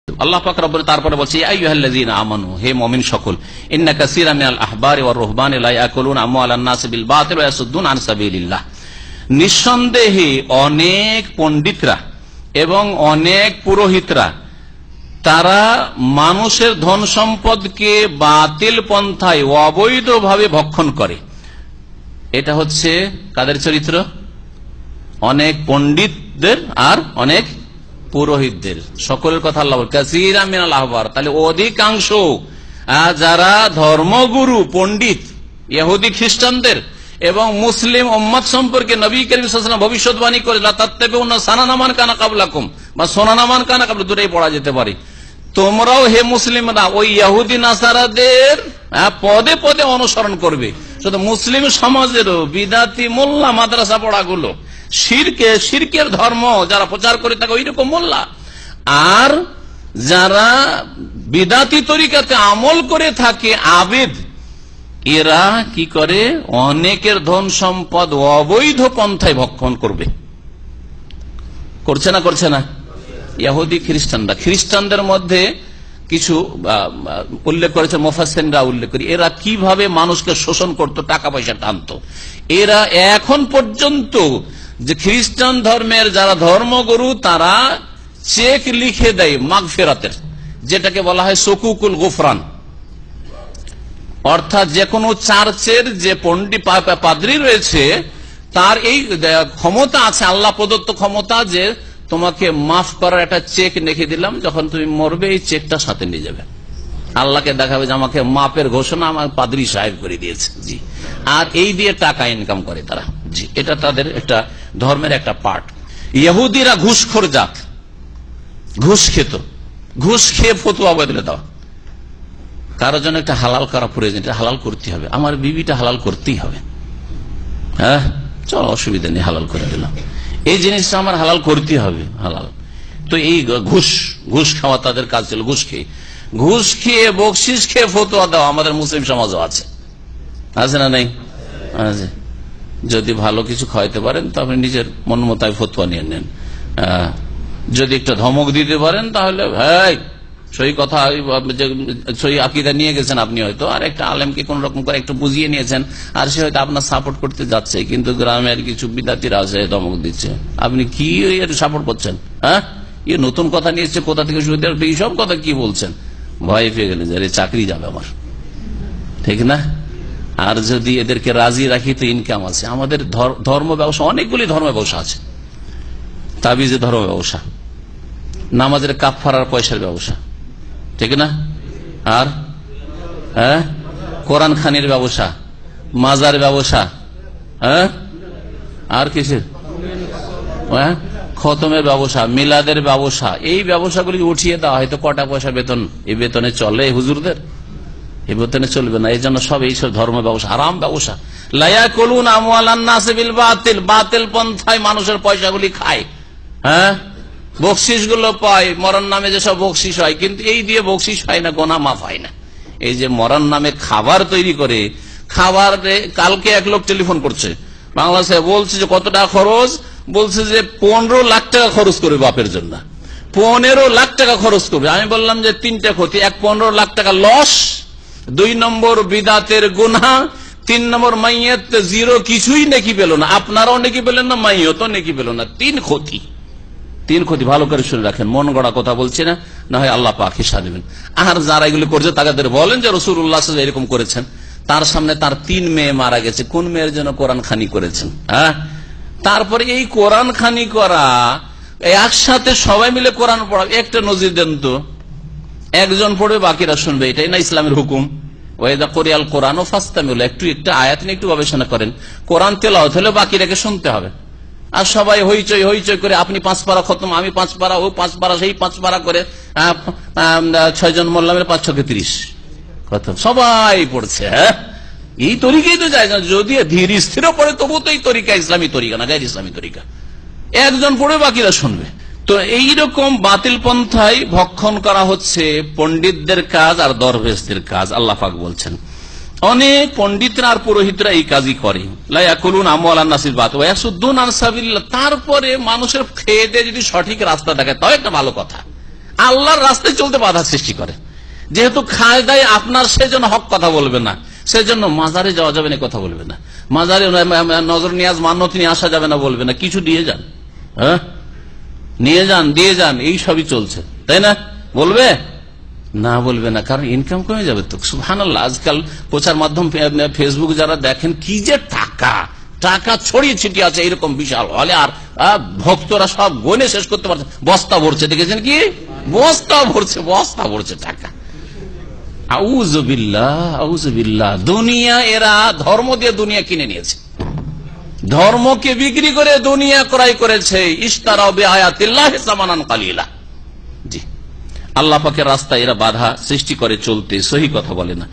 আল্লাহ পাক রব্বুল তারপরে বলছে ইয়া আইয়ুহাল্লাযীনা আমানু, হে মুমিন সকল, ইন্না কাসীরাম মিনাল আহবারি ওয়ার রুহবানি লা ইয়াকুলুনা আমওয়ালান নাস বিল বাতিল ওয়া ইয়াসুদ্দুনা আন সাবিলিল্লাহ। নিঃসন্দেহে অনেক পণ্ডিতরা এবং অনেক পুরোহিতরা তারা মানুষের ধন সম্পদকে বাতিল পন্থায় অবৈধভাবে ভক্ষণ করে। এটা হচ্ছে কাদের চরিত্র? অনেক পণ্ডিতদের আর অনেক পুরোহিতদের, সকলের কথা আল্লাহ বলেন কাসীরাম মিনাল আহবার। তাহলে অধিকাংশ যারা ধর্মগুরু পণ্ডিত ইহুদি খ্রিস্টানদের এবং মুসলিম উম্মত সম্পর্কে নবী করিম সাল্লাল্লাহু আলাইহি ওয়াসাল্লাম ভবিষ্যৎবাণী করে লা তাত্তাবিউনা সানানা মান কানা ক্বাবলাকুম বা সুনানা মান কানা ক্বাবলা, দুটোই পড়া যেতে পারে। তোমরাও হে মুসলিমরা ওই ইহুদি নাসারাদের পদে পদে অনুসরণ করবে। শুধু মুসলিম সমাজেরও বিদাতি মোল্লা মাদ্রাসা পড়াগুলো শিরকের ধর্ম যারা প্রচার করে থাকে ওই রকম মোল্লা, আর যারা বিদাতি তরিকাতে আমল করে থাকে আবেদ, এরা কি করে? অনেকের ধন সম্পদ অবৈধ পন্থায় ভক্ষণ করবে। করছে না? করছে না? ইহুদি খ্রিস্টানদের মধ্যে কিছু উল্লেখ করেছে মুফাসসিররা, উল্লেখ করি এরা কিভাবে মানুষকে শোষণ করত, টাকা পয়সা টানত। এরা এখন পর্যন্ত যে খ্রিস্টান ধর্মের যারা ধর্মগুরু তারা চেক লিখে দেয় মাগফিরাতের, যেটাকে বলা হয় সুকুকুল গুফরান, অর্থাৎ যে কোনো চার্চের যে পন্ডিত পাদ্রী রয়েছে তার এই ক্ষমতা আছে, আল্লাহ প্রদত্ত ক্ষমতা, যে তোমাকে মাফ করার একটা চেক লিখে দিলাম, যখন তুমি মরবে এই চেকটা সাথে নিয়ে যাবে, আল্লাহকে দেখাবে যে আমাকে মাপের ঘোষণা আমার পাদ্রী সাহেব করে দিয়েছে। জি, আর এই দিয়ে টাকা ইনকাম করে তারা। জি, এটা তাদের একটা ধর্মের একটা পার্ট। ইহুদিরা ঘুষখোর জাত, ঘুষ খেত, ঘুষ খেয়ে ফতোয়া বদলে দাও। কারোর জন্য একটা হালাল করা প্রয়োজন, এটা হালাল করতে হবে, আমার বিবিটা হালাল করতেই হবে। হ্যাঁ, চলো অসুবিধা নেই, হালাল করে দিলাম, এই জিনিসটা আমার হালাল করতে হবে, হালাল। তো এই ঘুষ খাওয়া তাদের কাজ ছিল। ঘুষ খেয়ে বকশিস খেয়ে ফতোয়া দেওয়া আমাদের মুসলিম সমাজও আছে না? নেই? আছে। যদি ভালো কিছু খাওয়াইতে পারেন তো আপনি নিজের মন মতায় ফতোয়া নিয়ে নেন। যদি একটা ধমক দিতে পারেন তাহলে সই কথা, সই আকীদা নিয়ে গেছেন আপনি হয়তো, আর একটা আলেমকে কোন রকম করে একটু বুঝিয়ে নিয়েছেন, আর সে হয়তো আপনার সাপোর্ট করতে যাচ্ছে, কিন্তু গ্রামের কিছু বিদ্যার্থীরা আছে ধমক দিচ্ছে, আপনি কি সাপোর্ট করছেন? হ্যাঁ, নতুন কথা নিয়েছে, কোথা থেকে শুরু সব কথা কি বলছেন? ভয় পেয়ে গেলেন যে চাকরি যাবে আমার, ঠিক না? আর যদি এদেরকে রাজি রাখি তো ইনকাম আছে। আমাদের ধর্ম ব্যবসা, অনেকগুলি ধর্ম ব্যবসা আছে। তাবিজের ধর্ম ব্যবসা, নামাজের কাফারার পয়সার ব্যবসা, ঠিক না? আর কোরআন খানির ব্যবসা, মাজার ব্যবসা, আর কিসের? খতমের ব্যবসা, মিলাদের ব্যবসা। এই ব্যবসাগুলি উঠিয়ে দেওয়া হয়তো কটা পয়সা বেতন, এই বেতনে চলে হুজুরদের? এই বেতনে চলবে না। এই জন্য সব এইসব ধর্ম ব্যবসা হারাম ব্যবসা। লা ইয়াকুলুনা আমওয়ালান নাস বিল বাতিল, বাতিল পন্থায় মানুষের পয়সাগুলি খায়। হ্যাঁ, বকশিস গুলো পায়, মরণ নামে যেসব বকশিস হয়, কিন্তু এই দিয়ে বকশিস হয় না, গোনা মাফ হয় না। এই যে মরণ নামে খাবার তৈরি করে, খাবার কালকে এক লোক টেলিফোন করছে বাংলাদেশে, বলছে যে কত টাকা খরচ, বলছে যে 15 লাখ টাকা খরচ করবে বাপের জন্য, 15 লাখ টাকা খরচ করবে। আমি বললাম যে তিনটা ক্ষতি, 15 লাখ টাকা লস, 2 নম্বর বিদাতের গুনাহ, 3 নম্বর মাইয়াত জিরো, কিছুই নেকি পেল না, আপনারাও নেকি পেলেন না, মাইয়াত নেকি পেল না। 3 ক্ষতি। ভালো করে শুনে রাখেন, মন গড়া কথা বলছে না, না হয় আল্লাহ পাক হিসাব দেবেন। আর যারা এগুলো করছে তাদের বলেন যে রাসূলুল্লাহ সাল্লাল্লাহু আলাইহি ওয়াসাল্লাম এরকম করেছেন, তার সামনে তার 3 মেয়ে মারা গেছে, কোন মেয়ের জন্য কোরআন খানি করেছেন? হ্যাঁ, তারপরে এই কোরআন খানি করা, একসাথে সবাই মিলে কোরআন পড়া, একটা নজির দেন তো। একজন পড়বে, বাকিরা শুনবে, এটাই না ইসলামের হুকুম? ওয়াইদা কুরিয়াল কোরআন ফাসতামিউ, একটু আয়াত নিয়ে একটু গবেষণা করেন। কোরআন তেলাওয়াত হলে বাকিরাকে শুনতে হবে। আর সবাই হইচই করে, আপনি 5 পারা খতম, আমি 5 পারা, ও 5 পারা, সেই 5 পারা করে 6 জন মোল্লামের 5 6 30 খতম, সবাই পড়ছে। হ্যাঁ, এই তরিকাই তো যায় না। যদি ধীর স্থির পড়ে তবু তো এই তরিকা ইসলামী তরিকা না, গায়ের ইসলামী তরিকা। একজন পড়ে বাকিরা শুনবে। তো এইরকম বাতিল পন্থায় ভক্ষণ করা হচ্ছে পণ্ডিতদের কাজ আর দরবেশদের কাজ। আল্লাহ পাক বলছেন অনেক পণ্ডিতরা আর পুরোহিতরা এই কাজই করে। লা ইয়াকুলুনা আমওয়ালান নাসিল বাতিল ওয়া ইয়াসুদ্দুনা আন সাবিলিল্লাহ। তারপরে মানুষের খেয়ে দিয়ে যদি সঠিক রাস্তা দেখায় তাও একটা ভালো কথা, আল্লাহর রাস্তায় চলতে বাধা সৃষ্টি করে। যেহেতু খায় দেয় আপনার, সেজন্য হক কথা বলবে না, সেজন্য মাজারে যাওয়া যাবে না কথা বলবে না, মাজারে নজর নিয়াজ মান্যত নিয়ে আসা যাবে না বলবে না, কিছু দিয়ে যান, হ্যাঁ নিয়ে যান, দিয়ে যান, এই সবই চলছে, তাই না? বলবে না? বলবে না, কারণ ইনকাম কমে যাবে তো। সুবহানাল্লাহ, আজকাল প্রচার মাধ্যম ফেসবুক যারা দেখেন, কি যে টাকা টাকা ছড়িয়ে ছিটিয়ে আছে এরকম বিশাল হলে, আর ভক্তরা সব গনে শেষ করতে পারছে, বস্তা ভরছে, দেখেছেন কি? বস্তা ভরছে টাকা। আউযুবিল্লাহ, আউযুবিল্লাহ। দুনিয়া, এরা ধর্ম দিয়ে দুনিয়া কিনে নিয়েছে, ধর্মকে বিক্রি করে দুনিয়া ক্রয় করেছে। ইশতারাউ বিআয়াতিল্লাহি সামানান কালিলা। জি, আল্লাহ পাকের রাস্তায় এরা বাধা সৃষ্টি করে চলতে, সহি কথা বলে না।